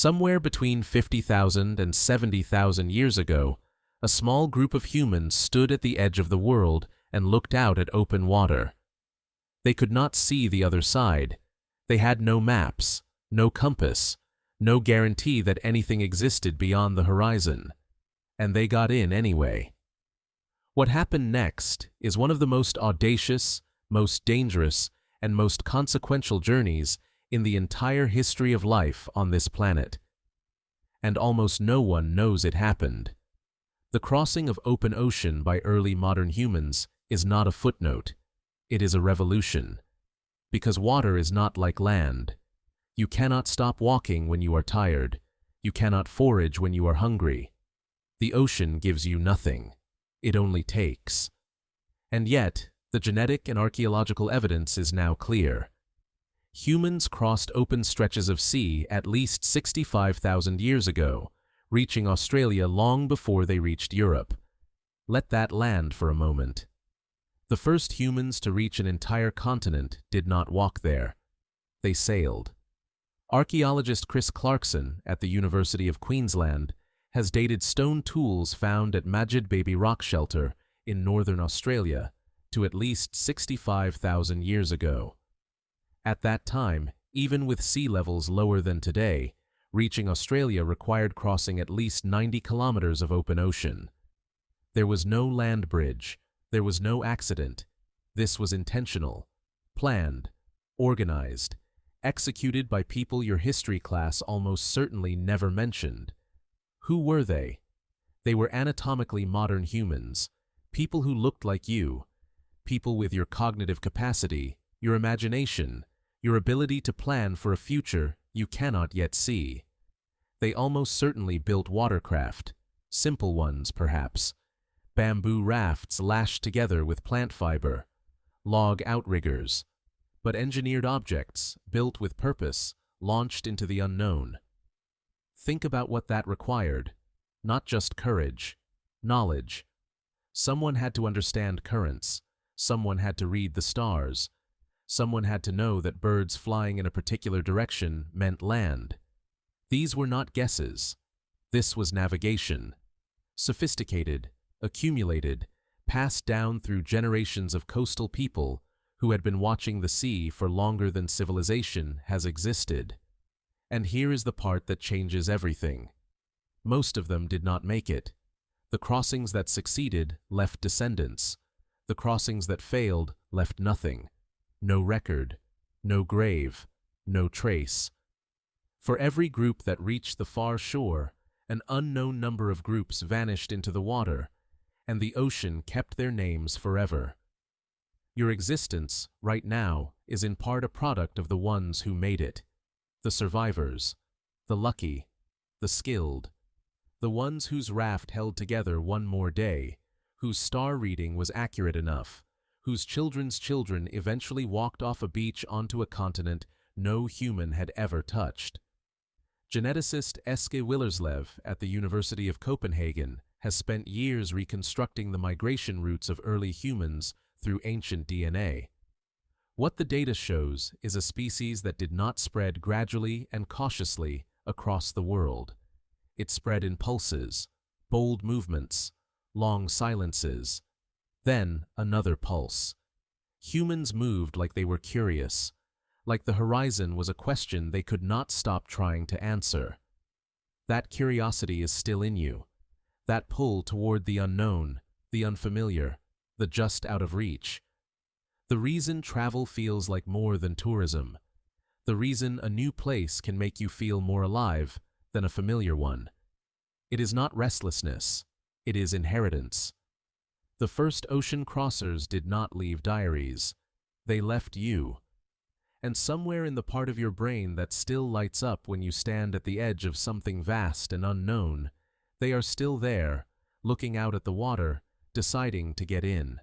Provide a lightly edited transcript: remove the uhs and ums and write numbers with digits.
Somewhere between 50,000 and 70,000 years ago, a small group of humans stood at the edge of the world and looked out at open water. They could not see the other side. They had no maps, no compass, no guarantee that anything existed beyond the horizon. And they got in anyway. What happened next is one of the most audacious, most dangerous, and most consequential journeys in the entire history of life on this planet. And almost no one knows it happened. The crossing of open ocean by early modern humans is not a footnote. It is a revolution. Because water is not like land. You cannot stop walking when you are tired. You cannot forage when you are hungry. The ocean gives you nothing. It only takes. And yet, the genetic and archaeological evidence is now clear. Humans crossed open stretches of sea at least 65,000 years ago, reaching Australia long before they reached Europe. Let that land for a moment. The first humans to reach an entire continent did not walk there. They sailed. Archaeologist Chris Clarkson at the University of Queensland has dated stone tools found at Majid Baby Rock Shelter in northern Australia to at least 65,000 years ago. At that time, even with sea levels lower than today, reaching Australia required crossing at least 90 kilometers of open ocean. There was no land bridge. There was no accident. This was intentional, planned, organized, executed by people your history class almost certainly never mentioned. Who were they? They were anatomically modern humans, people who looked like you, people with your cognitive capacity, your imagination, your ability to plan for a future you cannot yet see. They almost certainly built watercraft, simple ones perhaps, bamboo rafts lashed together with plant fiber, log outriggers, but engineered objects, built with purpose, launched into the unknown. Think about what that required. Not just courage, knowledge. Someone had to understand currents. Someone had to read the stars. Someone had to know that birds flying in a particular direction meant land. These were not guesses. This was navigation. Sophisticated, accumulated, passed down through generations of coastal people who had been watching the sea for longer than civilization has existed. And here is the part that changes everything. Most of them did not make it. The crossings that succeeded left descendants. The crossings that failed left nothing. No record, no grave, no trace. For every group that reached the far shore, an unknown number of groups vanished into the water, and the ocean kept their names forever. Your existence, right now, is in part a product of the ones who made it. The survivors, the lucky, the skilled, the ones whose raft held together one more day, whose star reading was accurate enough, whose children's children eventually walked off a beach onto a continent no human had ever touched. Geneticist Eske Willerslev at the University of Copenhagen has spent years reconstructing the migration routes of early humans through ancient DNA. What the data shows is a species that did not spread gradually and cautiously across the world. It spread in pulses, bold movements, long silences, then another pulse. Humans moved like they were curious, like the horizon was a question they could not stop trying to answer. That curiosity is still in you, that pull toward the unknown, the unfamiliar, the just out of reach. The reason travel feels like more than tourism, the reason a new place can make you feel more alive than a familiar one. It is not restlessness, it is inheritance. The first ocean crossers did not leave diaries. They left you. And somewhere in the part of your brain that still lights up when you stand at the edge of something vast and unknown, they are still there, looking out at the water, deciding to get in.